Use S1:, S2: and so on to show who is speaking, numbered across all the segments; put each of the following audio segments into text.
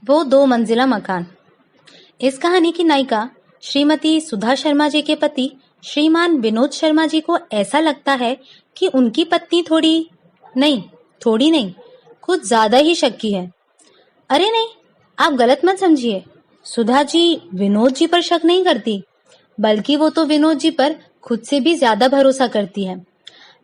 S1: वो 2 मंजिला मकान। इस कहानी की नायिका श्रीमती सुधा शर्मा जी के पति श्रीमान विनोद शर्मा जी को ऐसा लगता है कि उनकी पत्नी थोड़ी नहीं, कुछ ज्यादा ही शक्की है। अरे नहीं, आप गलत मत समझिए। सुधा जी विनोद जी पर शक नहीं करती, बल्कि वो तो विनोद जी पर खुद से भी ज्यादा भरोसा करती है।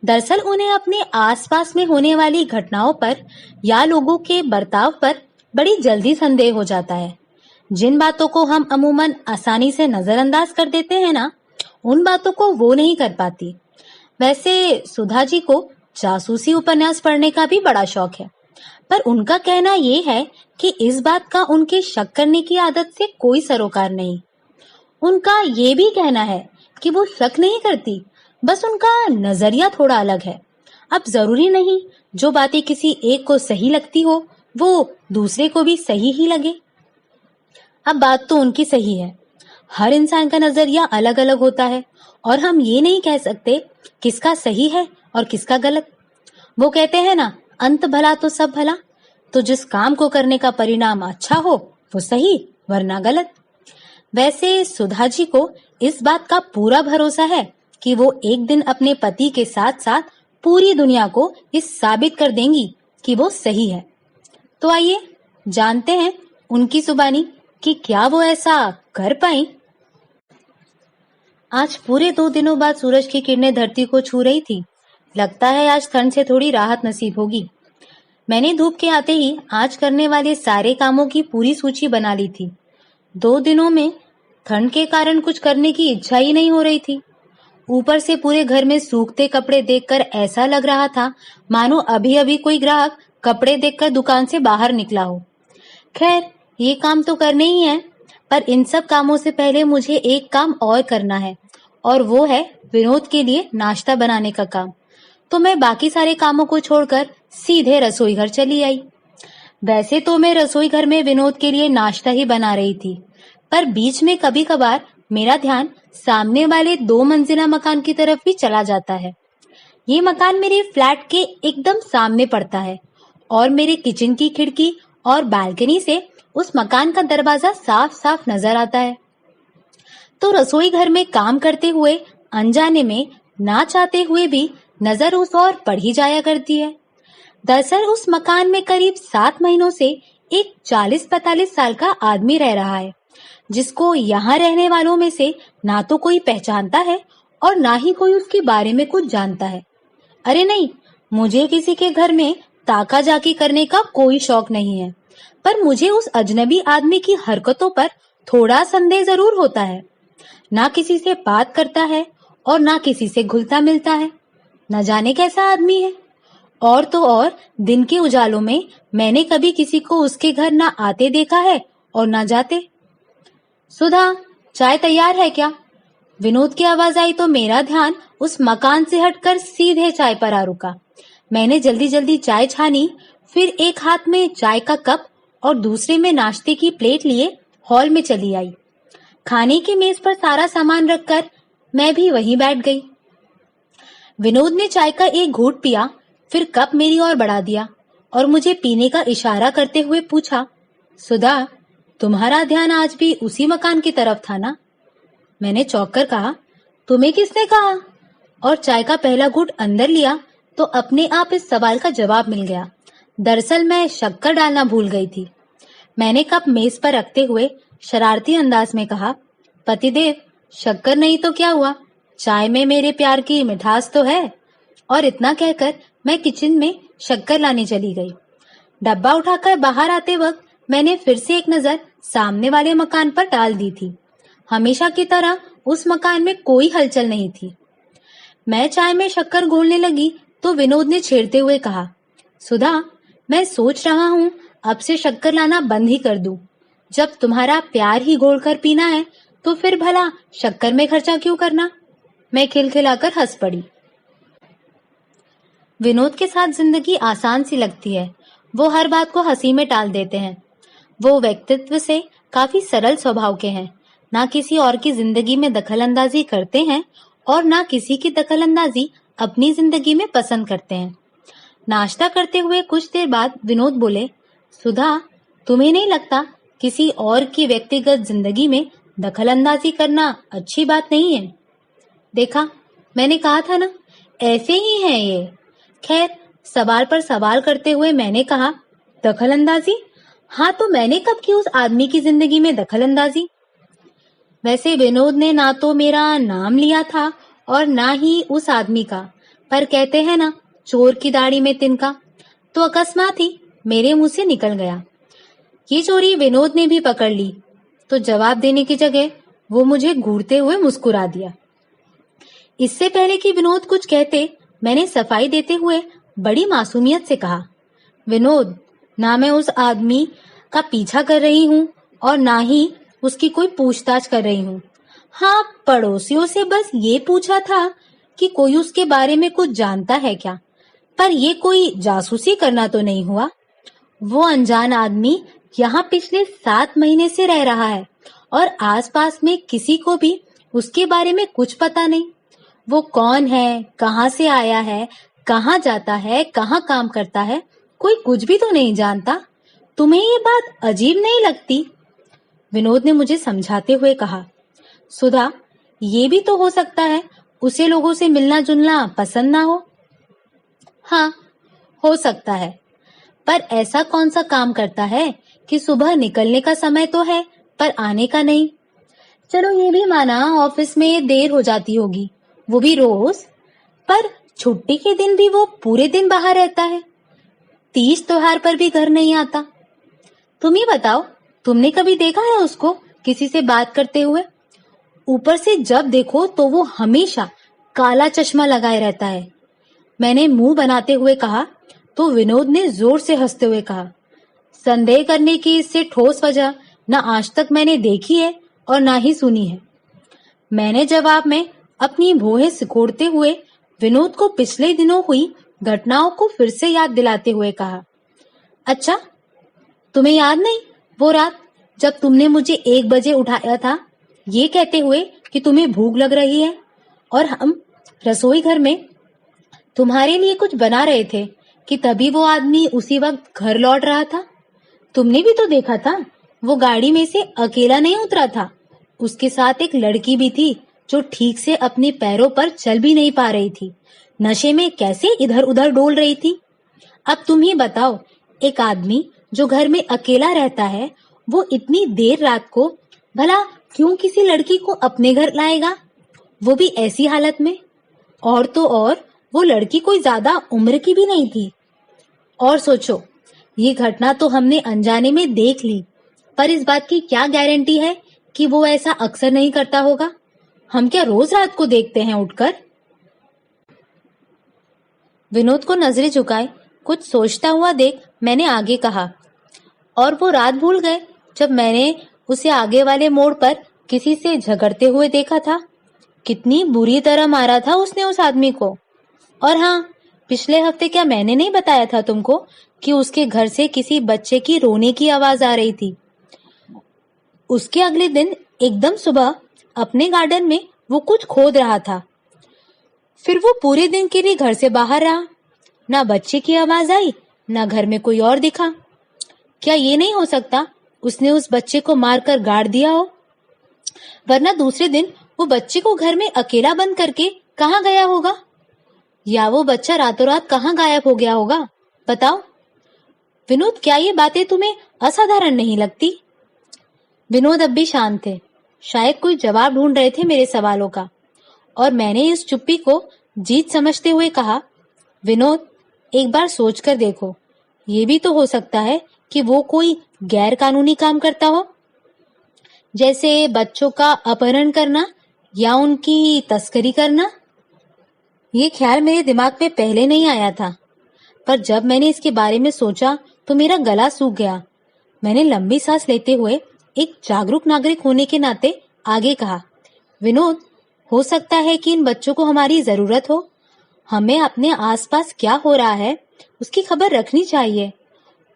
S1: दरअसल उन्हें अपने आसपास में होने वाली घटनाओं पर या लोगों के बर्ताव पर बड़ी जल्दी संदेह हो जाता है। जिन बातों को हम अमूमन आसानी से नजरअंदाज कर देते हैं ना, उन बातों को वो नहीं कर पाती। वैसे सुधा जी को जासूसी उपन्यास पढ़ने का भी बड़ा शौक है, पर उनका कहना ये है कि इस बात का उनके शक करने की आदत से कोई सरोकार नहीं। उनका ये भी कहना है कि वो शक नहीं करती, बस उनका नजरिया थोड़ा अलग है। अब जरूरी नहीं जो बातें किसी एक को सही लगती हो वो दूसरे को भी सही ही लगे। अब बात तो उनकी सही है, हर इंसान का नजरिया अलग अलग होता है और हम ये नहीं कह सकते किसका सही है और किसका गलत। वो कहते हैं ना, अंत भला तो सब भला। तो जिस काम को करने का परिणाम अच्छा हो वो सही, वरना गलत। वैसे सुधा जी को इस बात का पूरा भरोसा है कि वो एक दिन अपने पति के साथ साथ पूरी दुनिया को इस साबित कर देंगी कि वो सही है। तो आइए जानते हैं उनकी जुबानी कि क्या वो ऐसा कर पाई। आज पूरे 2 दिनों बाद सूरज की किरणें धरती को छू रही थी। लगता है आज ठंड से थोड़ी राहत नसीब होगी। मैंने धूप के आते ही आज करने वाले सारे कामों की पूरी सूची बना ली थी। 2 दिनों में ठंड के कारण कुछ करने की इच्छा ही नहीं हो रही थी। ऊपर से पूरे घर में सूखते कपड़े देखकर ऐसा लग रहा था मानो अभी अभी कोई ग्राहक कपड़े देखकर दुकान से बाहर निकला हो। खैर, ये काम तो करने ही हैं, पर इन सब कामों से पहले मुझे एक काम और करना है, और वो है विनोद के लिए नाश्ता बनाने का काम। तो मैं बाकी सारे कामों को छोड़कर सीधे रसोई घर चली आई। वैसे तो मैं रसोई घर में विनोद के लिए नाश्ता ही बना रही थी, पर बीच में कभी कभार मेरा ध्यान सामने वाले 2 मंजिला मकान की तरफ भी चला जाता है। ये मकान मेरे फ्लैट के एकदम सामने पड़ता है और मेरे किचन की खिड़की और बालकनी से उस मकान का दरवाजा साफ साफ नजर आता है। तो रसोई घर में काम करते हुए अनजाने में, ना चाहते हुए भी नजर उस ओर पड़ ही जाया करती है। दरअसल उस मकान में करीब 7 महीनों से एक 40-45 साल का आदमी रह रहा है, जिसको यहाँ रहने वालों में से ना तो कोई पहचानता है और ना ही कोई उसके बारे में कुछ जानता है। अरे नहीं, मुझे किसी के घर में ताका झाकी करने का कोई शौक नहीं है, पर मुझे उस अजनबी आदमी की हरकतों पर थोड़ा संदेह जरूर होता है। ना किसी से बात करता है और ना किसी से घुलता मिलता है। न जाने कैसा आदमी है। और तो और दिन के उजालों में मैंने कभी किसी को उसके घर ना आते देखा है और ना जाते। सुधा, चाय तैयार है क्या? विनोद की आवाज आई तो मेरा ध्यान उस मकान से हटकर सीधे चाय पर आ रुका। मैंने जल्दी जल्दी चाय छानी, फिर एक हाथ में चाय का कप और दूसरे में नाश्ते की प्लेट लिए हॉल में चली आई। खाने की मेज पर सारा सामान रखकर मैं भी वहीं बैठ गई। विनोद ने चाय का एक घूंट पिया, फिर कप मेरी ओर बढ़ा दिया और मुझे पीने का इशारा करते हुए पूछा, सुधा, तुम्हारा ध्यान आज भी उसी मकान की तरफ था ना? मैंने चौंक कर कहा, तुम्हें किसने कहा? और चाय का पहला घूंट अंदर लिया तो अपने आप इस सवाल का जवाब मिल गया। दरअसल मैं शक्कर डालना भूल गई थी। मैंने कप मेज पर रखते हुए शरारती अंदाज में कहा, पतिदेव, शक्कर नहीं तो क्या हुआ, चाय में मेरे प्यार की मिठास तो है। और इतना कहकर मैं किचन में शक्कर लाने चली गई। डब्बा उठाकर बाहर आते वक्त मैंने फिर से एक नजर सामने वाले मकान पर डाल दी थी। हमेशा की तरह उस मकान में कोई हलचल नहीं थी। मैं चाय में शक्कर घोलने लगी तो विनोद ने छेड़ते हुए कहा, सुधा, मैं सोच रहा हूँ अब से शक्कर लाना बंद ही कर दूं। जब तुम्हारा प्यार ही घोलकर पीना है तो फिर भला शक्कर में खर्चा क्यों करना? मैं खिलखिलाकर हंस पड़ी। विनोद के साथ जिंदगी आसान सी लगती है। वो हर बात को हंसी में टाल देते हैं। वो व्यक्तित्व से काफी सरल स्वभाव के हैं, ना किसी और की जिंदगी में दखलंदाजी करते हैं और ना किसी की दखलंदाजी अपनी जिंदगी में पसंद करते हैं। नाश्ता करते हुए कुछ देर बाद विनोद बोले, सुधा, तुम्हें नहीं लगता किसी और की व्यक्तिगत जिंदगी में दखलंदाजी करना अच्छी बात नहीं है? देखा, मैंने कहा था ना, ऐसे ही है ये। खैर, सवाल पर सवाल करते हुए मैंने कहा, दखलंदाजी? हाँ, तो मैंने कब की उस आदमी की जिंदगी में दखलंदाजी? वैसे विनोद ने ना तो मेरा नाम लिया था और ना ही उस आदमी का, पर कहते हैं ना, चोर की दाढ़ी में तिनका, तो अकस्मात ही मेरे मुंह से निकल गया। ये चोरी विनोद ने भी पकड़ ली, तो जवाब देने की जगह वो मुझे घूरते हुए मुस्कुरा दिया। इससे पहले कि विनोद कुछ कहते, मैंने सफाई देते हुए बड़ी मासूमियत से कहा, विनोद, ना मैं उस आदमी का पीछा कर रही हूँ और ना ही उसकी कोई पूछताछ कर रही हूँ। हाँ, पड़ोसियों से बस ये पूछा था कि कोई उसके बारे में कुछ जानता है क्या, पर ये कोई जासूसी करना तो नहीं हुआ। वो अनजान आदमी यहाँ पिछले 7 महीने से रह रहा है और आसपास में किसी को भी उसके बारे में कुछ पता नहीं। वो कौन है, कहाँ से आया है, कहाँ जाता है, कहाँ काम करता है, कोई कुछ भी तो नहीं जानता। तुम्हें ये बात अजीब नहीं लगती? विनोद ने मुझे समझाते हुए कहा, सुधा, ये भी तो हो सकता है उसे लोगों से मिलना जुलना पसंद ना हो। हाँ, हो सकता है, पर ऐसा कौन सा काम करता है कि सुबह निकलने का समय तो है पर आने का नहीं। चलो ये भी माना ऑफिस में देर हो जाती होगी, वो भी रोज, पर छुट्टी के दिन भी वो पूरे दिन बाहर रहता है, तीज त्योहार पर भी घर नहीं आता। तुम ही बताओ, तुमने कभी देखा है उसको किसी से बात करते हुए? ऊपर से जब देखो तो वो हमेशा काला चश्मा लगाए रहता है। मैंने मुंह बनाते हुए कहा, तो विनोद ने जोर से हंसते हुए कहा, संदेह करने की इससे ठोस वजह न आज तक मैंने देखी है और ना ही सुनी है। मैंने जवाब में अपनी भौहें सिकोड़ते हुए विनोद को पिछले दिनों हुई घटनाओं को फिर से याद दिलाते हुए कहा, अच्छा, तुम्हें याद नहीं वो रात जब तुमने मुझे 1 बजे उठाया था, ये कहते हुए कि तुम्हें भूख लग रही है और हम रसोई घर में तुम्हारे लिए कुछ बना रहे थे कि तभी वो आदमी उसी वक्त घर लौट रहा था। तुमने भी तो देखा था, वो गाड़ी में से अकेला नहीं उतरा था, उसके साथ एक लड़की भी थी जो ठीक से अपने पैरों पर चल भी नहीं पा रही थी, नशे में कैसे इधर उधर डोल रही थी। अब तुम ही बताओ, एक आदमी जो घर में अकेला रहता है, वो इतनी देर रात को भला क्यों किसी लड़की को अपने घर लाएगा, वो भी ऐसी हालत में? और तो और वो लड़की कोई ज्यादा उम्र की भी नहीं थी। और सोचो, ये घटना तो हमने अनजाने में देख ली, पर इस बात की क्या गारंटी है कि वो ऐसा अक्सर नहीं करता होगा? हम क्या रोज रात को देखते हैं उठकर? विनोद को नजरें झुकाए कुछ सोचता हुआ देख मैंने आगे कहा, और वो रात भूल गए जब मैंने उसे आगे वाले मोड़ पर किसी से झगड़ते हुए देखा था। कितनी बुरी तरह मारा था उसने उस आदमी को। और हाँ, पिछले हफ्ते क्या मैंने नहीं बताया था तुमको कि उसके घर से किसी बच्चे की रोने की आवाज आ रही थी? उसके अगले दिन एकदम सुबह अपने गार्डन में वो कुछ खोद रहा था। फिर वो पूरे दिन के लिए घर से बाहर रहा, ना बच्चे की आवाज आई, ना घर में कोई और दिखा। क्या ये नहीं हो सकता उसने उस बच्चे को मारकर गाड़ दिया हो? वरना दूसरे दिन वो बच्चे को घर में अकेला बंद करके कहाँ गया होगा? या वो बच्चा रातों रात कहाँ गायब हो गया होगा? बताओ विनोद, क्या ये बातें तुम्हें असाधारण नहीं लगती? विनोद अब भी शांत थे, शायद कोई जवाब ढूंढ रहे थे मेरे सवालों का। और मैंने इस चुप्पी को जीत समझते हुए कहा, विनोद, एक बार सोच कर देखो, ये भी तो हो सकता है कि वो कोई गैर कानूनी काम करता हो, जैसे बच्चों का अपहरण करना या उनकी तस्करी करना। ये ख्याल मेरे दिमाग में पहले नहीं आया था, पर जब मैंने इसके बारे में सोचा तो मेरा गला सूख गया। मैंने लंबी सांस लेते हुए एक जागरूक नागरिक होने के नाते आगे कहा, विनोद, हो सकता है कि इन बच्चों को हमारी जरूरत हो। हमें अपने आसपास क्या हो रहा है उसकी खबर रखनी चाहिए,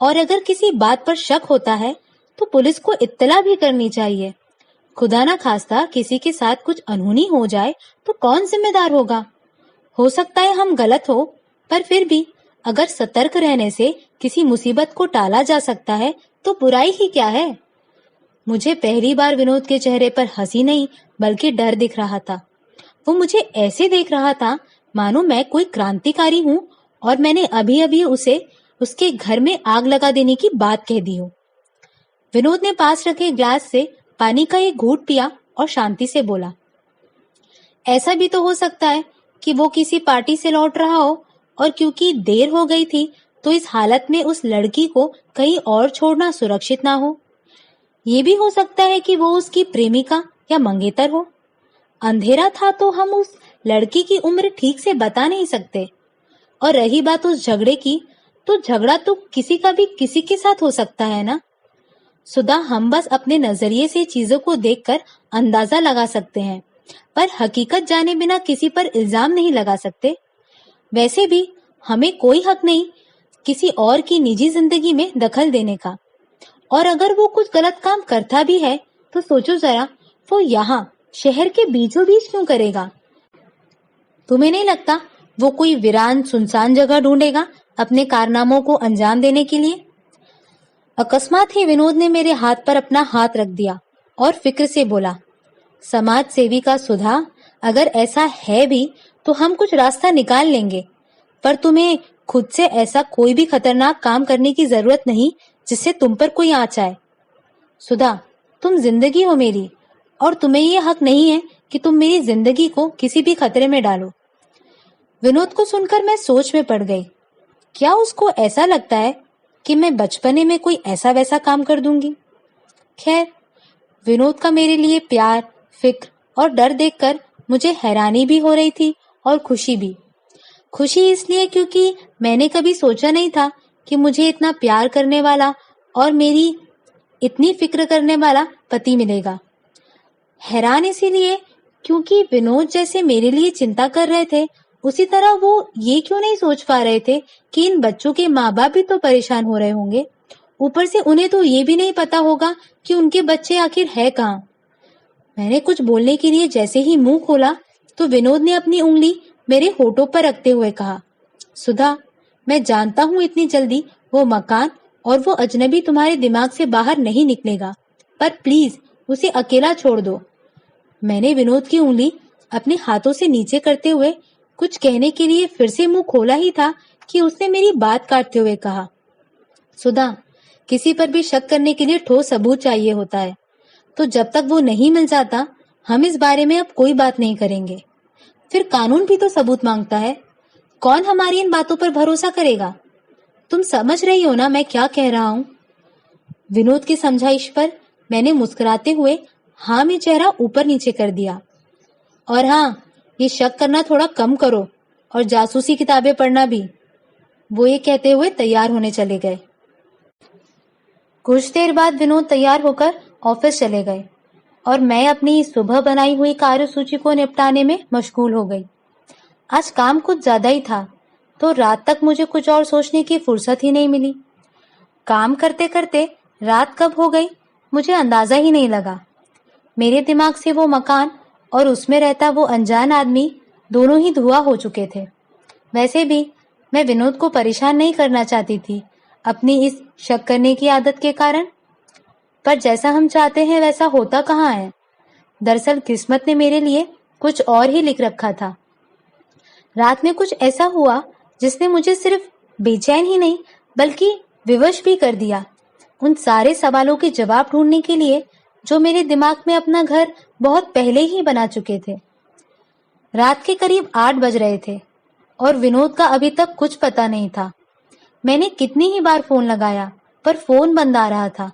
S1: और अगर किसी बात पर शक होता है तो पुलिस को इत्तला भी करनी चाहिए। खुदा ना खास्ता किसी के साथ कुछ अनहोनी हो जाए तो कौन जिम्मेदार होगा? हो सकता है हम गलत हो, पर फिर भी अगर सतर्क रहने से किसी मुसीबत को टाला जा सकता है तो बुराई ही क्या है। मुझे पहली बार विनोद के चेहरे पर हंसी नहीं बल्कि डर दिख रहा था। वो मुझे ऐसे देख रहा था मानो मैं कोई क्रांतिकारी हूँ और मैंने अभी अभी उसे उसके घर में आग लगा देने की बात कह दी हो। विनोद ने पास रखे ग्लास से पानी का एक घूंट पिया और शांति से बोला, ऐसा भी तो हो सकता है कि वो किसी पार्टी से लौट रहा हो और क्योंकि देर हो गई थी तो इस हालत में उस लड़की को कहीं और छोड़ना सुरक्षित ना हो। ये भी हो सकता है कि वो उसकी प्रेमिका या मंगेतर हो। अंधेरा था तो हम उस लड़की की उम्र ठीक से बता नहीं सकते। और रही बात उस झगड़े की, तो झगड़ा तो किसी का भी किसी के साथ हो सकता है ना। सुधा, हम बस अपने नजरिए से चीजों को देखकर अंदाजा लगा सकते हैं, पर हकीकत जाने बिना किसी पर इल्जाम नहीं लगा सकते। वैसे भी हमें कोई हक नहीं किसी और की निजी जिंदगी में दखल देने का। और अगर वो कुछ गलत काम करता भी है तो सोचो जरा, वो यहाँ शहर के बीचों बीच क्यों करेगा। तुम्हें नहीं लगता वो कोई वीरान सुनसान जगह ढूंढेगा अपने कारनामों को अंजाम देने के लिए। अकस्मात ही विनोद ने मेरे हाथ पर अपना हाथ रख दिया और फिक्र से बोला, समाज सेविका सुधा, अगर ऐसा है भी तो हम कुछ रास्ता निकाल लेंगे, पर तुम्हें खुद से ऐसा कोई भी खतरनाक काम करने की जरूरत नहीं जिससे तुम पर कोई आँच आए। सुधा, तुम जिंदगी हो मेरी और तुम्हें ये हक नहीं है कि तुम मेरी जिंदगी को किसी भी खतरे में डालो। विनोद को सुनकर मैं सोच में पड़ गई। क्या उसको ऐसा लगता है कि मैं बचपने में कोई ऐसा वैसा काम कर दूंगी। खैर, विनोद का मेरे लिए प्यार, फिक्र और डर देखकर मुझे हैरानी भी हो रही थी और खुशी भी। खुशी इसलिए क्योंकि मैंने कभी सोचा नहीं था कि मुझे इतना प्यार करने वाला और मेरी इतनी फिक्र करने वाला पति मिलेगा। हैरान इसीलिए क्योंकि विनोद जैसे मेरे लिए चिंता कर रहे थे, उसी तरह वो ये क्यों नहीं सोच पा रहे थे कि इन बच्चों के माँ बाप भी तो परेशान हो रहे होंगे। ऊपर से उन्हें तो ये भी नहीं पता होगा कि उनके बच्चे आखिर है कहाँ। मैंने कुछ बोलने के लिए जैसे ही मुंह खोला तो विनोद ने अपनी उंगली मेरे होठों पर रखते हुए कहा, सुधा, मैं जानता हूँ इतनी जल्दी वो मकान और वो अजनबी तुम्हारे दिमाग से बाहर नहीं निकलेगा, पर प्लीज उसे अकेला छोड़ दो। मैंने विनोद की उंगली अपने हाथों से नीचे करते हुए कुछ कहने के लिए फिर से मुंह खोला ही था कि उसने मेरी बात काटते हुए कहा, सुधा, किसी पर भी शक करने के लिए ठोस सबूत चाहिए होता है, तो जब तक वो नहीं मिल जाता हम इस बारे में अब कोई बात नहीं करेंगे। फिर कानून भी तो सबूत मांगता है। कौन हमारी इन बातों पर भरोसा करेगा। तुम समझ रही हो ना मैं क्या कह रहा हूँ। विनोद की समझाइश पर मैंने मुस्कुराते हुए हाँ में चेहरा ऊपर नीचे कर दिया। और हाँ, ये शक करना थोड़ा कम करो और जासूसी किताबें पढ़ना भी। वो ये कहते हुए तैयार होने चले गए। कुछ देर बाद विनोद तैयार होकर ऑफिस चले गए और मैं अपनी सुबह बनाई हुई कार्यसूची को निपटाने में मशगूल हो गई। आज काम कुछ ज्यादा ही था तो रात तक मुझे कुछ और सोचने की फुर्सत ही नहीं मिली। काम करते करते रात कब हो गई मुझे अंदाजा ही नहीं लगा। मेरे दिमाग से वो मकान और उसमें रहता वो अनजान आदमी दोनों ही धुआं हो चुके थे। वैसे भी मैं विनोद को परेशान नहीं करना चाहती थी अपनी इस शक करने की आदत के कारण, पर जैसा हम चाहते हैं वैसा होता कहाँ है। दरअसल किस्मत ने मेरे लिए कुछ और ही लिख रखा था। रात में कुछ ऐसा हुआ जिसने मुझे सिर्फ बेचैन ही नहीं बल्कि विवश भी कर दिया, उन सारे सवालों के जवाब ढूंढने के लिए जो मेरे दिमाग में अपना घर बहुत पहले ही बना चुके थे। रात के करीब 8 बज रहे थे और विनोद का अभी तक कुछ पता नहीं था। मैंने कितनी ही बार फोन लगाया पर फोन बंद आ रहा था।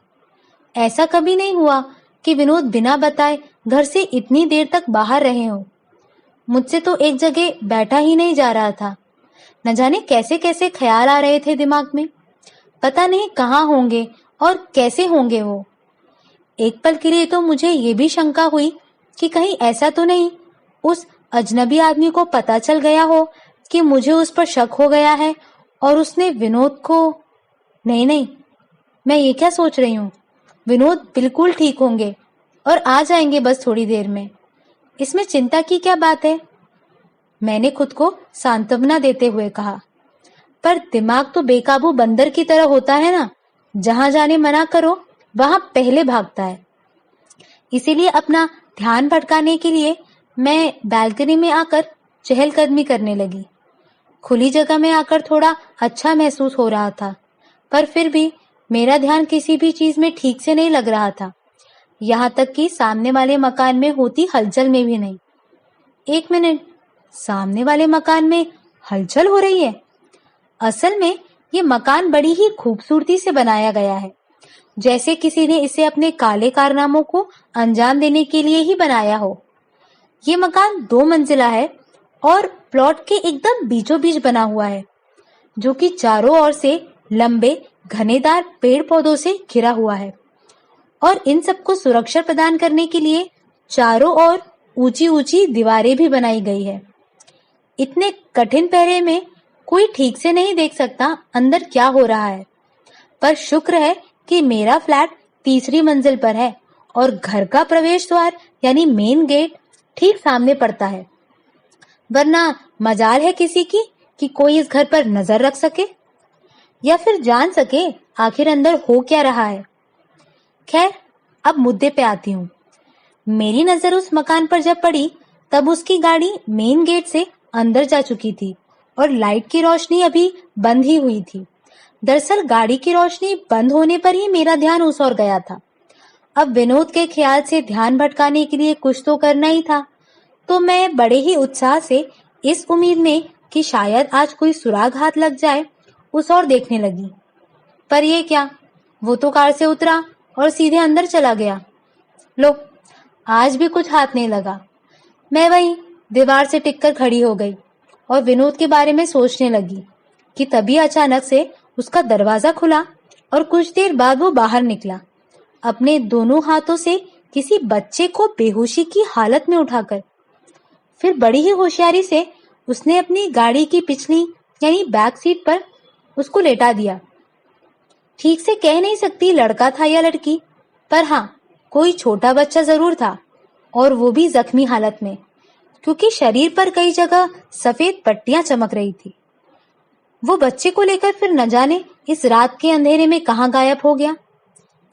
S1: ऐसा कभी नहीं हुआ कि विनोद बिना बताए घर से इतनी देर तक बाहर रहे हो। मुझसे तो एक जगह बैठा ही नहीं जा रहा था। न जाने कैसे कैसे ख्याल आ रहे थे दिमाग में। पता नहीं कहाँ होंगे और कैसे होंगे वो। एक पल के लिए तो मुझे ये भी शंका हुई कि कहीं ऐसा तो नहीं उस अजनबी आदमी को पता चल गया हो कि मुझे उस पर शक हो गया है और उसने विनोद को। नहीं, मैं ये क्या सोच रही हूँ। विनोद बिल्कुल ठीक होंगे और आ जाएंगे बस थोड़ी देर में। इसमें चिंता की क्या बात है। मैंने खुद को सांत्वना देते हुए कहा। पर दिमाग तो बेकाबू बंदर की तरह होता है ना, जहां जाने मना करो वहां पहले भागता है। इसीलिए अपना ध्यान भटकाने के लिए मैं बैल्कनी में आकर चहलकदमी करने लगी। खुली जगह में आकर थोड़ा अच्छा महसूस हो रहा था, पर फिर भी मेरा ध्यान किसी भी चीज में ठीक से नहीं लग रहा था, यहाँ तक कि सामने वाले मकान में होती हलचल में भी नहीं। एक मिनट, सामने वाले मकान में हलचल हो रही है? असल में ये मकान बड़ी ही खूबसूरती से बनाया गया है, जैसे किसी ने इसे अपने काले कारनामों को अंजाम देने के लिए ही बनाया हो। ये मकान 2 मंजिला है और प्लॉट के एकदम बीचों बीच बना हुआ है, जो कि चारों ओर से लंबे घनेदार पेड़ पौधों से घिरा हुआ है और इन सबको सुरक्षा प्रदान करने के लिए चारों ओर ऊंची ऊंची दीवारें भी बनाई गई है। इतने कठिन पहरे में कोई ठीक से नहीं देख सकता अंदर क्या हो रहा है, पर शुक्र है कि मेरा फ्लैट 3री मंजिल पर है और घर का प्रवेश द्वार यानी मेन गेट ठीक सामने पड़ता है, वरना मजाल है किसी की कि कोई इस घर पर नजर रख सके या फिर जान सके आखिर अंदर हो क्या रहा है। खैर, अब मुद्दे पे आती हूँ। मेरी नजर उस मकान पर जब पड़ी तब उसकी गाड़ी मेन गेट से अंदर जा चुकी थी और लाइट की रोशनी अभी बंद ही हुई थी। दरअसल गाड़ी की रोशनी बंद होने पर ही मेरा ध्यान उस ओर गया था। अब विनोद के ख्याल से ध्यान भटकाने के लिए कुछ तो करना ही था, तो मैं बड़े ही उत्साह से इस उम्मीद में कि शायद आज कोई सुराग हाथ लग जाए उस ओर देखने लगी। पर ये क्या, वो तो कार से उतरा और सीधे अंदर चला गया। लो, आज भी कुछ हाथ नहीं लगा। मैं वहीं दीवार से टिककर खड़ी हो गई और विनोद के बारे में सोचने लगी कि तभी अचानक से उसका दरवाजा खुला और कुछ देर बाद वो बाहर निकला, अपने दोनों हाथों से किसी बच्चे को बेहोशी की हालत में उठाकर। फिर बड़ी ही होशियारी से उसने अपनी गाड़ी की पिछली यानी बैक सीट पर उसको लेटा दिया। ठीक से कह नहीं सकती लड़का था या लड़की, पर हाँ, कोई छोटा बच्चा जरूर था और वो भी जख्मी हालत में, क्योंकि शरीर पर कई जगह सफेद पट्टियां चमक रही थी। वो बच्चे को लेकर फिर न जाने इस रात के अंधेरे में कहाँ गायब हो गया।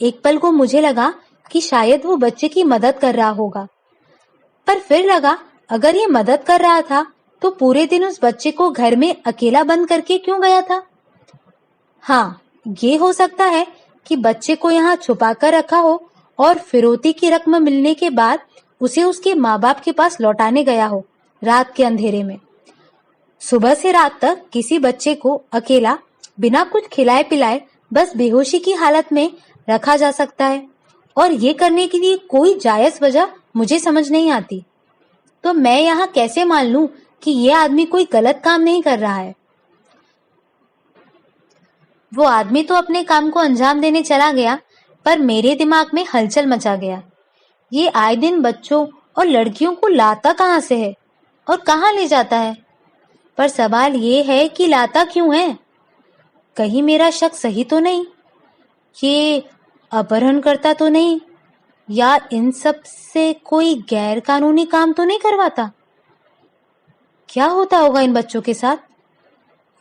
S1: एक पल को मुझे लगा कि शायद वो बच्चे की मदद कर रहा होगा, पर फिर लगा अगर ये मदद कर रहा था तो पूरे दिन उस बच्चे को घर में अकेला बंद करके क्यों गया था। हाँ, ये हो सकता है कि बच्चे को यहाँ छुपा कर रखा हो और फिरौती की रकम मिलने के बाद उसे उसके माँ बाप के पास लौटाने गया हो रात के अंधेरे में। सुबह से रात तक किसी बच्चे को अकेला बिना कुछ खिलाए पिलाए बस बेहोशी की हालत में रखा जा सकता है, और ये करने के लिए कोई जायज वजह मुझे समझ नहीं आती। तो मैं यहाँ कैसे मान लूं कि ये आदमी कोई गलत काम नहीं कर रहा है। वो आदमी तो अपने काम को अंजाम देने चला गया, पर मेरे दिमाग में हलचल मचा गया। ये आए दिन बच्चों और लड़कियों को लाता कहाँ से है और कहाँ ले जाता है। पर सवाल ये है कि लाता क्यों है। कहीं मेरा शक सही तो नहीं, ये अपहरण करता तो नहीं, या इन सब से कोई गैर कानूनी काम तो नहीं करवाता। क्या होता होगा इन बच्चों के साथ।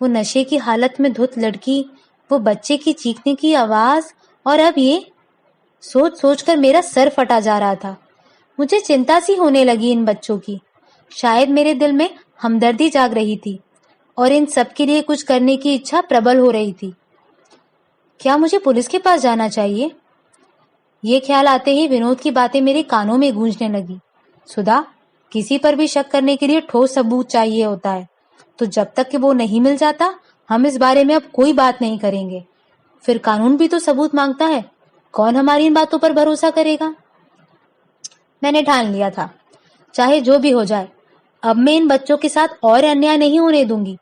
S1: वो नशे की हालत में धुत लड़की, वो बच्चे की चीखने की आवाज, और अब ये सोच सोच कर मेरा सर फटा जा रहा था। मुझे चिंता सी होने लगी इन बच्चों की। शायद मेरे दिल में हमदर्दी जाग रही थी और इन सब के लिए कुछ करने की इच्छा प्रबल हो रही थी। क्या मुझे पुलिस के पास जाना चाहिए? ये ख्याल आते ही विनोद की बातें मेरे कानों में गूंजने लगी। सुधा, किसी पर भी शक करने के लिए ठोस सबूत चाहिए होता है, तो जब तक कि वो नहीं मिल जाता हम इस बारे में अब कोई बात नहीं करेंगे। फिर कानून भी तो सबूत मांगता है, कौन हमारी इन बातों पर भरोसा करेगा। मैंने ठान लिया था, चाहे जो भी हो जाए, अब मैं इन बच्चों के साथ और अन्याय नहीं होने दूंगी।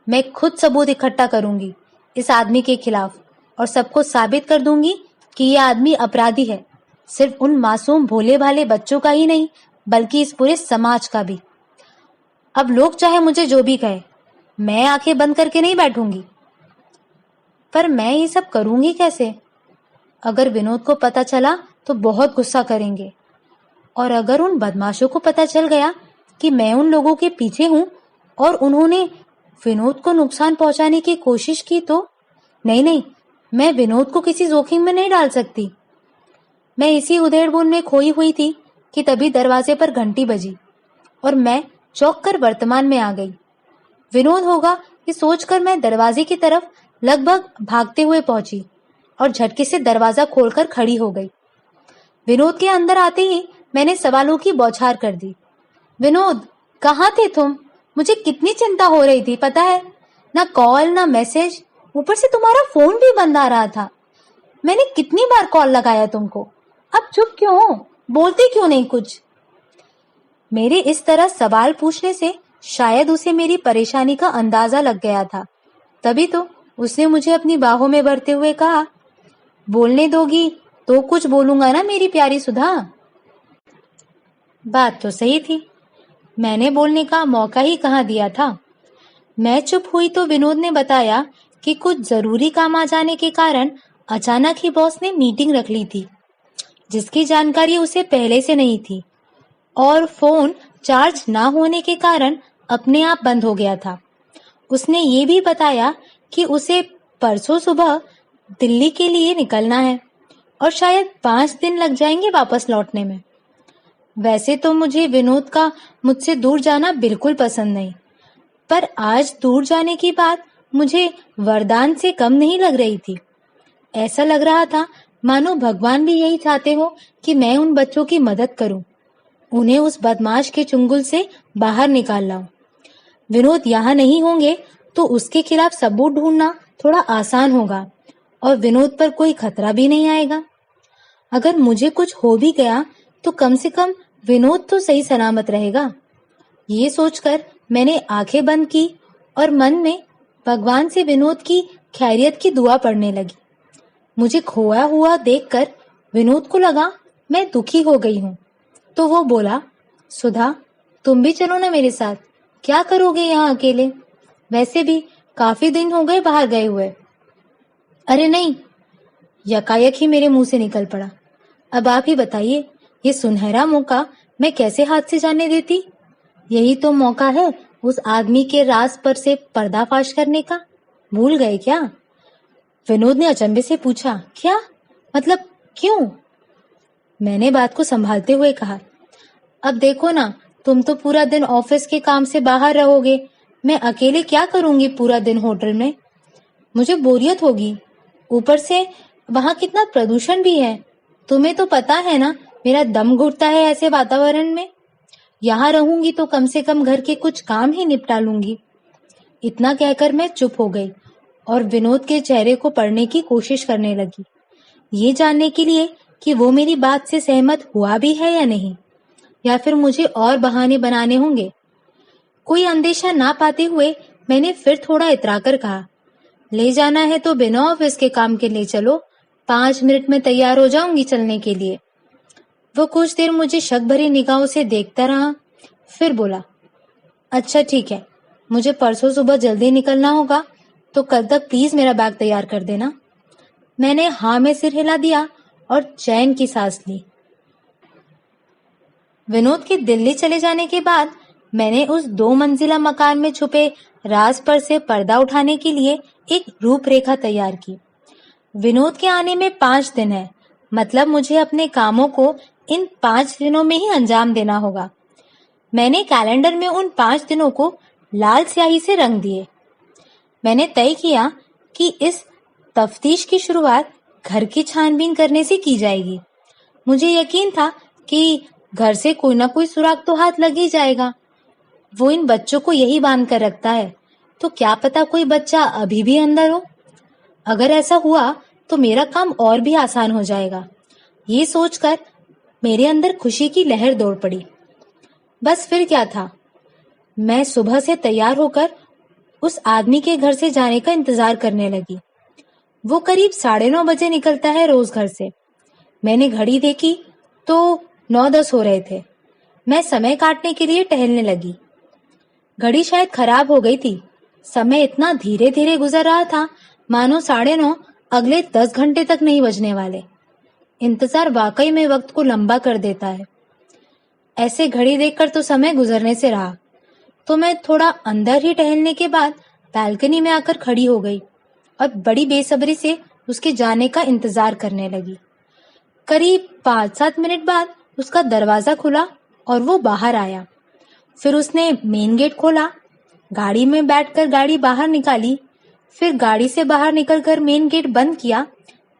S1: मैं खुद सबूत इकट्ठा करूंगी इस आदमी के खिलाफ और सबको साबित कर दूंगी कि यह आदमी अपराधी है, सिर्फ उन मासूम भोले भाले बच्चों का ही नहीं बल्कि इस पूरे समाज का भी। अब लोग चाहे मुझे जो भी कहे, मैं आंखें बंद करके नहीं बैठूंगी। पर मैं ये सब करूंगी कैसे? अगर विनोद को पता चला तो बहुत गुस्सा करेंगे, और अगर उन बदमाशों को पता चल गया कि मैं उन लोगों के पीछे हूं और उन्होंने विनोद को नुकसान पहुंचाने की कोशिश की तो नहीं नहीं, मैं विनोद को किसी जोखिम में नहीं डाल सकती। मैं इसी उधेड़-बुन में खोई हुई थी कि तभी दरवाजे पर घंटी बजी और मैं चौंक कर वर्तमान में आ गई। विनोद होगा ये सोचकर मैं दरवाजे की तरफ लगभग भागते हुए पहुंची और झटके से दरवाजा खोलकर खड़ी हो गई। विनोद के अंदर आते ही मैंने सवालों की बौछार कर दी। विनोद, कहाँ थे तुम? मुझे कितनी चिंता हो रही थी पता है? ना कॉल ना मैसेज, ऊपर से तुम्हारा फोन भी बंद आ रहा था। मैंने कितनी बार कॉल लगाया तुमको, अब चुप क्यों हो? बोलते क्यों नहीं कुछ? मेरे इस तरह सवाल पूछने से शायद उसे मेरी परेशानी का अंदाजा लग गया था। तभी तो उसने मुझे अपनी बाहों में भरते हुए कहा, बोलने दोगी तो कुछ बोलूंगा ना मेरी प्यारी सुधा। बात तो सही थी, मैंने बोलने का मौका ही कहाँ दिया था। मैं चुप हुई तो विनोद ने बताया कि कुछ जरूरी काम आ जाने के कारण अचानक ही बॉस ने मीटिंग रख ली थी, जिसकी जानकारी उसे पहले से नहीं थी, और फोन चार्ज ना होने के कारण अपने आप बंद हो गया था। उसने ये भी बताया कि उसे परसों सुबह दिल्ली के लिए निकलना है और शायद 5 दिन लग जाएंगे वापस लौटने में। वैसे तो मुझे विनोद का मुझसे दूर जाना बिल्कुल पसंद नहीं, पर आज दूर जाने की बात मुझे वरदान से कम नहीं लग रही थी। ऐसा लग रहा था मानो भगवान भी यही चाहते हो कि मैं उन बच्चों की मदद करूं, उन्हें उस बदमाश के चुंगल से बाहर निकाल लाऊं। विनोद यहाँ नहीं होंगे तो उसके खिलाफ सबूत ढूंढना थोड़ा आसान होगा और विनोद पर कोई खतरा भी नहीं आएगा। अगर मुझे कुछ हो भी गया तो कम से कम विनोद तो सही सलामत रहेगा। ये सोचकर मैंने आंखें बंद की और मन में भगवान से विनोद की खैरियत की दुआ पढ़ने लगी। मुझे खोया हुआ देखकर विनोद को लगा मैं दुखी हो गई हूँ, तो वो बोला, सुधा तुम भी चलो ना मेरे साथ, क्या करोगे यहाँ अकेले? वैसे भी काफी दिन हो गए बाहर गए हुए। अरे नहीं, यकायक ही मेरे मुंह से निकल पड़ा। अब आप ही बताइए, ये सुनहरा मौका मैं कैसे हाथ से जाने देती? यही तो मौका है उस आदमी के राज पर से पर्दाफाश करने का। भूल गए क्या? विनोद ने अचंभे से पूछा। क्या मतलब, क्यों? मैंने बात को संभालते हुए कहा, अब देखो ना, तुम तो पूरा दिन ऑफिस के काम से बाहर रहोगे, मैं अकेले क्या करूंगी पूरा दिन होटल में? मुझे बोरियत होगी। ऊपर से वहां कितना प्रदूषण भी है, तुम्हें तो पता है ना, मेरा दम घुटता है ऐसे वातावरण में। यहाँ रहूंगी तो कम से कम घर के कुछ काम ही निपटा लूंगी। इतना कहकर मैं चुप हो गई और विनोद के चेहरे को पढ़ने की कोशिश करने लगी, ये जानने के लिए कि वो मेरी बात से सहमत हुआ भी है या नहीं, या फिर मुझे और बहाने बनाने होंगे। कोई अंदेशा ना पाते हुए मैंने फिर थोड़ा इतराकर कहा, ले जाना है तो बिना ऑफिस के काम के ले चलो, 5 मिनट में तैयार हो जाऊंगी चलने के लिए। वो कुछ देर मुझे शक भरी निगाहों से देखता रहा, फिर बोला, अच्छा ठीक है, मुझे परसों सुबह जल्दी निकलना होगा, तो कल तक प्लीज मेरा बैग तैयार कर देना। मैंने हाँ में सिर हिला दिया और चैन की सांस ली। विनोद के दिल्ली चले जाने के बाद मैंने उस 2 मंजिला मकान में छुपे राज पर से पर्दा उठाने के लिए एक रूपरेखा तैयार की। विनोद के आने में 5 दिन है, मतलब मुझे अपने कामों को इन 5 दिनों में ही अंजाम देना होगा। मैंने कैलेंडर में उन 5 दिनों को लाल स्याही से रंग दिए। मैंने तय किया कि इस तफ्तीश की शुरुआत घर की छानबीन करने से की जाएगी। मुझे यकीन था कि घर से कोई ना कोई सुराग तो हाथ लग ही जाएगा। वो इन बच्चों को यही बांध कर रखता है, तो क्या पता कोई बच्चा अभी भी अंदर हो। अगर ऐसा हुआ तो मेरा काम और भी आसान हो जाएगा। ये सोचकर मेरे अंदर खुशी की लहर दौड़ पड़ी। बस फिर क्या था, मैं सुबह से तैयार होकर उस आदमी के घर से जाने का इंतजार करने लगी। वो करीब 9:30 बजे निकलता है रोज घर से। मैंने घड़ी देखी तो 9:10 हो रहे थे। मैं समय काटने के लिए टहलने लगी। घड़ी शायद खराब हो गई थी। समय इतना धीरे धीरे गुजर रहा था मानो 9:30 अगले 10 घंटे तक नहीं बजने वाले। इंतजार वाकई में वक्त को लंबा कर देता है। ऐसे घड़ी देखकर तो समय गुजरने से रहा, तो मैं थोड़ा अंदर ही टहलने के बाद बालकनी में आकर खड़ी हो गई और बड़ी बेसब्री से उसके जाने का इंतजार करने लगी। करीब 5-7 मिनट बाद उसका दरवाजा खुला और वो बाहर आया। फिर उसने मेन गेट खोला, गाड़ी में बैठकर गाड़ी बाहर निकाली, फिर गाड़ी से बाहर निकलकर मेन गेट बंद किया,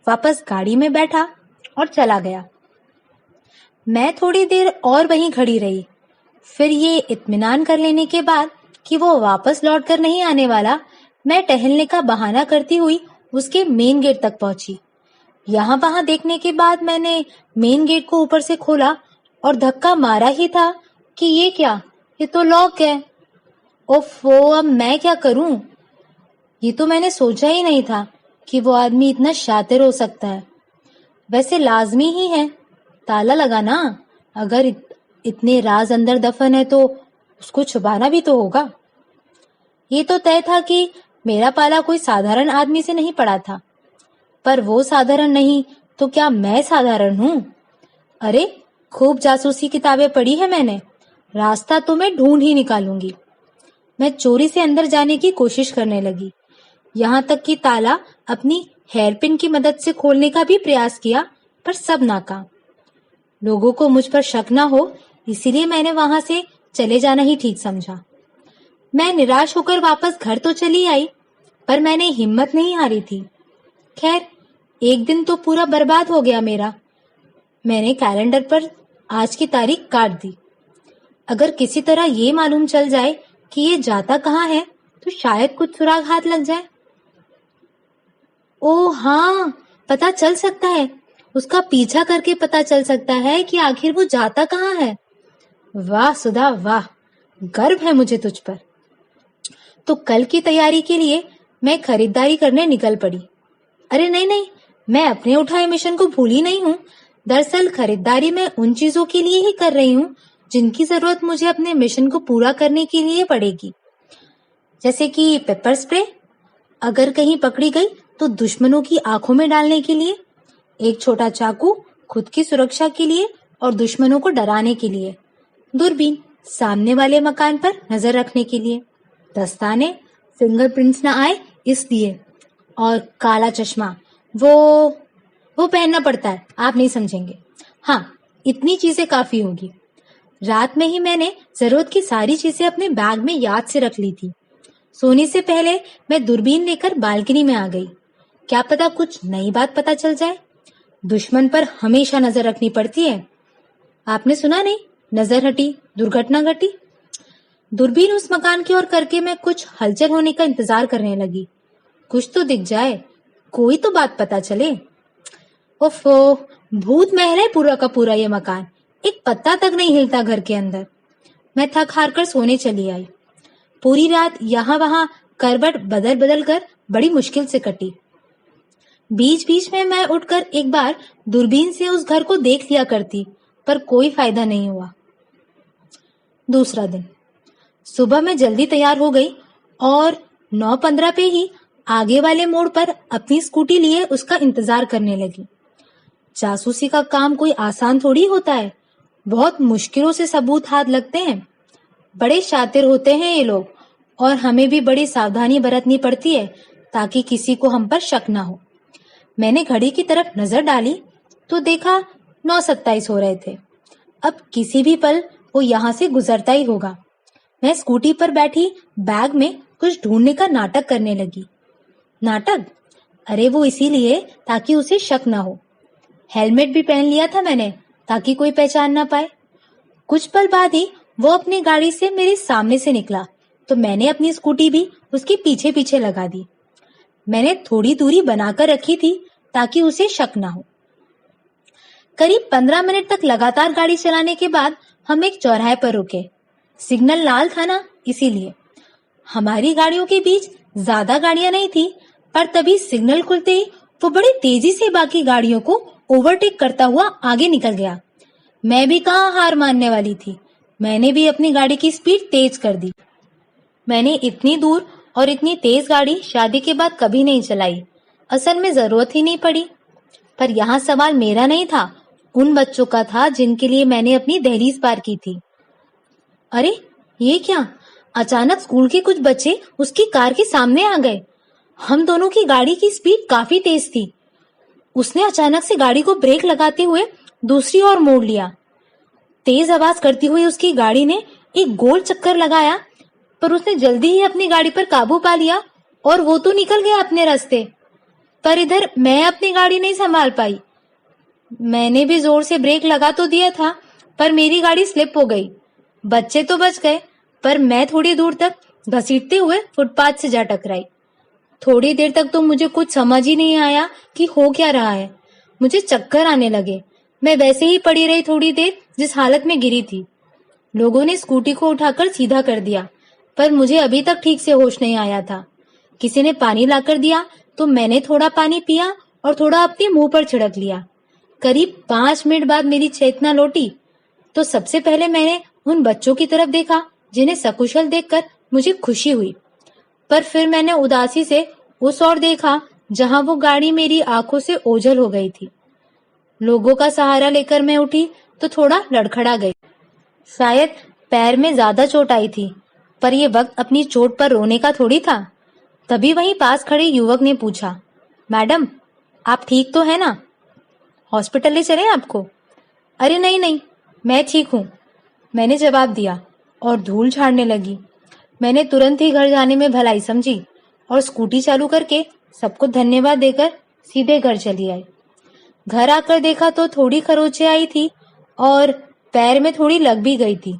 S1: वापस गाड़ी में बैठा और चला गया। मैं थोड़ी देर और वहीं खड़ी रही। फिर ये इत्मीनान कर लेने के बाद कि वो वापस लौटकर नहीं आने वाला, मैं टहलने का बहाना करती हुई उसके मेन गेट तक पहुंची। यहाँ वहां देखने के बाद मैंने मेन गेट को ऊपर से खोला और धक्का मारा ही था कि ये क्या, ये तो लॉक है। ओफो, अब मैं क्या करूं? ये तो मैंने सोचा ही नहीं था कि वो आदमी इतना शातिर हो सकता है। वैसे लाजमी ही है ताला लगाना, अगर इतने राज अंदर दफन है तो उसको छुपाना भी तो होगा। ये तो तय था कि मेरा पाला कोई साधारण आदमी से नहीं पड़ा था, पर वो साधारण नहीं तो क्या मैं साधारण हूँ? अरे, खूब जासूसी किताबें पढ़ी है मैंने, रास्ता तो मैं ढूंढ ही निकालूंगी। मैं चोरी से अंदर जाने की कोशिश करने लगी, यहाँ तक कि ताला अपनी हेयरपिन की मदद से खोलने का भी प्रयास किया, पर सब नाकाम। लोगों को मुझ पर शक न हो, इसीलिए मैंने वहां से चले जाना ही ठीक समझा। मैं निराश होकर वापस घर तो चली आई, पर मैंने हिम्मत नहीं हारी थी। खैर, एक दिन तो पूरा बर्बाद हो गया मेरा। मैंने कैलेंडर पर आज की तारीख काट दी। अगर किसी तरह ये मालूम चल जाए कि ये जाता कहाँ है तो शायद कुछ सुराग हाथ लग जाए। ओह हाँ, पता चल सकता है, उसका पीछा करके पता चल सकता है कि आखिर वो जाता कहाँ है। वाह सुधा वाह, गर्व है मुझे तुझ पर। तो कल की तैयारी के लिए मैं खरीदारी करने निकल पड़ी। अरे नहीं नहीं, मैं अपने उठाए मिशन को भूली नहीं हूँ। दरअसल खरीदारी मैं उन चीजों के लिए ही कर रही हूँ जिनकी जरूरत मुझे अपने मिशन को पूरा करने के लिए पड़ेगी, जैसे कि पेपर स्प्रे, अगर कहीं पकड़ी गई तो दुश्मनों की आंखों में डालने के लिए, एक छोटा चाकू खुद की सुरक्षा के लिए और दुश्मनों को डराने के लिए, दूरबीन सामने वाले मकान पर नजर रखने के लिए, दस्ताने फिंगरप्रिंट्स न आए इसलिए, और काला चश्मा वो पहनना पड़ता है, आप नहीं समझेंगे। हाँ, इतनी चीजें काफी होगी। रात में ही मैंने जरूरत की सारी चीजें अपने बैग में याद से रख ली थी। सोने से पहले मैं दूरबीन लेकर बालकनी में आ गई। क्या पता कुछ नई बात पता चल जाए। दुश्मन पर हमेशा नजर रखनी पड़ती है। आपने सुना नहीं, नजर हटी दुर्घटना घटी। दूरबीन उस मकान की ओर करके मैं कुछ हलचल होने का इंतजार करने लगी। कुछ तो दिख जाए, कोई तो बात पता चले। ओफो, भूत महल है पूरा का पूरा ये मकान, एक पत्ता तक नहीं हिलता घर के अंदर। मैं थक हार कर सोने चली आई। पूरी रात यहाँ वहां करवट बदल बदल कर बड़ी मुश्किल से कटी। बीच बीच में मैं उठकर एक बार दूरबीन से उस घर को देख लिया करती, पर कोई फायदा नहीं हुआ। दूसरा दिन सुबह मैं जल्दी तैयार हो गई और 9:15 पे ही आगे वाले मोड़ पर अपनी स्कूटी लिए उसका इंतजार करने लगी। जासूसी का काम कोई आसान थोड़ी होता है, बहुत मुश्किलों से सबूत हाथ लगते हैं। बड़े शातिर होते हैं ये लोग, और हमें भी बड़ी सावधानी बरतनी पड़ती है ताकि किसी को हम पर शक ना हो। मैंने घड़ी की तरफ नजर डाली तो देखा 9:27 हो रहे थे। अब किसी भी पल वो यहाँ से गुजरता ही होगा। मैं स्कूटी पर बैठी बैग में कुछ ढूंढने का नाटक करने लगी। नाटक? अरे वो इसीलिए ताकि उसे शक ना हो। हेलमेट भी पहन लिया था मैंने ताकि कोई पहचान ना पाए। कुछ पल बाद ही वो अपनी गाड़ी से मेरे सामने से निकला तो मैंने अपनी स्कूटी भी उसके पीछे पीछे लगा दी। मैंने थोड़ी दूरी बनाकर रखी थी ताकि उसे शक ना हो। करीब 15 मिनट तक लगातार गाड़ी चलाने के बाद हम एक चौराहे पर रुके। सिग्नल लाल था ना, इसीलिए। हमारी गाड़ियों के बीच ज्यादा गाड़ियां नहीं थी, पर तभी सिग्नल खुलते ही वो बड़ी तेजी से बाकी गाड़ियों को ओवरटेक करता हुआ आगे निकल गया। मैं भी कहाँ हार मानने वाली थी। मैंने भी अपनी गाड़ी की स्पीड तेज कर दी। मैंने इतनी दूर और इतनी तेज गाड़ी शादी के बाद कभी नहीं चलाई। असल में जरूरत ही नहीं पड़ी। पर यहाँ सवाल मेरा नहीं था, उन बच्चों का था जिनके लिए मैंने अपनी दहलीज पार की थी। अरे ये क्या, अचानक स्कूल के कुछ बच्चे उसकी कार के सामने आ गए। हम दोनों की गाड़ी की स्पीड काफी तेज थी। उसने अचानक से गाड़ी को ब्रेक लगाते हुए दूसरी ओर मोड़ लिया। तेज आवाज करती हुई उसकी गाड़ी ने एक गोल चक्कर लगाया, पर उसने जल्दी ही अपनी गाड़ी पर काबू पा लिया और वो तो निकल गया अपने रास्ते। पर इधर मैं अपनी गाड़ी नहीं संभाल पाई। मैंने भी जोर से ब्रेक लगा तो दिया था, पर मेरी गाड़ी स्लिप हो गई। बच्चे तो बच गए, पर मैं थोड़ी दूर तक घसीटते हुए फुटपाथ से जा टकराई। थोड़ी देर तक तो मुझे कुछ समझ ही नहीं आया कि हो क्या रहा है। मुझे चक्कर आने लगे। मैं वैसे ही पड़ी रही थोड़ी देर जिस हालत में गिरी थी। लोगों ने स्कूटी को उठाकर सीधा कर दिया, पर मुझे अभी तक ठीक से होश नहीं आया था। किसी ने पानी लाकर दिया तो मैंने थोड़ा पानी पिया और थोड़ा अपने मुंह पर छिड़क लिया। करीब 5 मिनट बाद मेरी चेतना लौटी तो सबसे पहले मैंने उन बच्चों की तरफ देखा जिन्हें सकुशल देखकर मुझे खुशी हुई। पर फिर मैंने उदासी से उस ओर देखा जहां वो गाड़ी मेरी आंखों से ओझल हो गई थी। लोगों का सहारा लेकर मैं उठी तो थोड़ा लड़खड़ा गई। शायद पैर में ज्यादा चोट आई थी, पर ये वक्त अपनी चोट पर रोने का थोड़ी था। तभी वहीं पास खड़े युवक ने पूछा, मैडम, आप ठीक तो है ना? हॉस्पिटल ले चलें आपको? अरे नहीं नहीं, मैं ठीक हूँ, मैंने जवाब दिया और धूल झाड़ने लगी। मैंने तुरंत ही घर जाने में भलाई समझी और स्कूटी चालू करके सबको धन्यवाद देकर सीधे घर चली आई। घर आकर देखा तो थोड़ी खरोंचें आई थी और पैर में थोड़ी लग भी गई थी।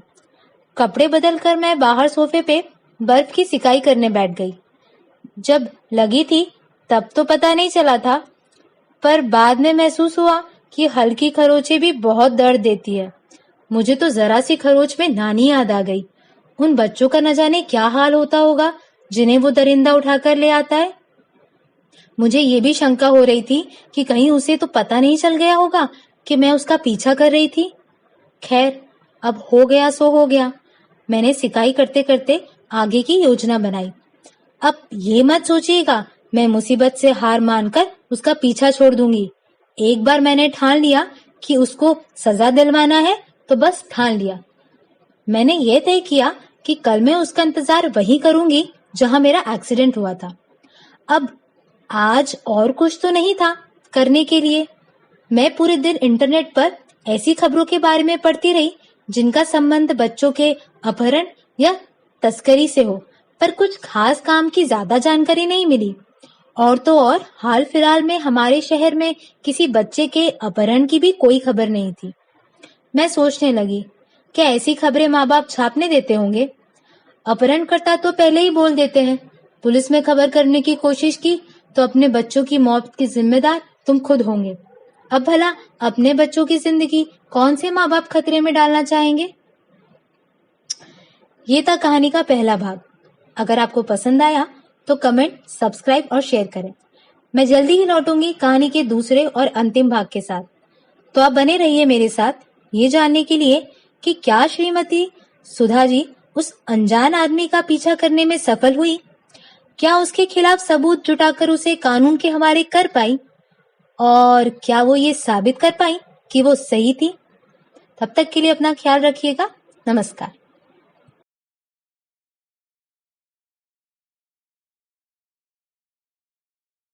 S1: कपड़े बदलकर मैं बाहर सोफे पे बर्फ की सिकाई करने बैठ गई। जब लगी थी तब तो पता नहीं चला था, पर बाद में महसूस हुआ कि हल्की खरोंचें भी बहुत दर्द देती है। मुझे तो जरा सी खरोंच में नानी याद आ गई। उन बच्चों का न जाने क्या हाल होता होगा जिन्हें वो दरिंदा उठाकर ले आता है। मुझे ये भी शंका हो रही थी कि कहीं उसे तो पता नहीं चल गया होगा कि मैं उसका पीछा कर रही थी। खैर, अब हो गया सो हो गया। मैंने सिकाई करते करते आगे की योजना बनाई। अब ये मत सोचिएगा मैं मुसीबत से हार मानकर उसका पीछा छोड़ दूंगी। एक बार मैंने ठान लिया कि उसको सजा दिलवाना है तो बस ठान लिया। मैंने ये तय किया कि कल मैं उसका इंतजार वहीं करूंगी जहां मेरा एक्सीडेंट हुआ था। अब आज और कुछ तो नहीं था करने के लिए। मैं पूरे दिन इंटरनेट पर ऐसी खबरों के बारे में पढ़ती रही जिनका संबंध बच्चों के अपहरण या तस्करी से हो, पर कुछ खास काम की ज्यादा जानकारी नहीं मिली। और तो और हाल फिलहाल में हमारे शहर में किसी बच्चे के अपहरण की भी कोई खबर नहीं थी। मैं सोचने लगी, क्या ऐसी खबरें माँ बाप छापने देते होंगे? अपहरणकर्ता तो पहले ही बोल देते हैं। पुलिस में खबर करने की कोशिश की तो अपने बच्चों की मौत की जिम्मेदार तुम खुद होंगे। अब भला अपने बच्चों की जिंदगी कौन से माँ बाप खतरे में डालना चाहेंगे? ये था कहानी का पहला भाग। अगर आपको पसंद आया तो कमेंट, सब्सक्राइब और शेयर करें। मैं जल्दी ही लौटूंगी कहानी के दूसरे और अंतिम भाग के साथ। तो आप बने रहिए मेरे साथ ये जानने के लिए कि क्या श्रीमती सुधा जी उस अनजान आदमी का पीछा करने में सफल हुई? क्या उसके खिलाफ सबूत जुटाकर उसे कानून के हवाले कर पाई? और क्या वो ये साबित कर पाई कि वो सही थी? तब तक के लिए अपना ख्याल रखिएगा। नमस्कार।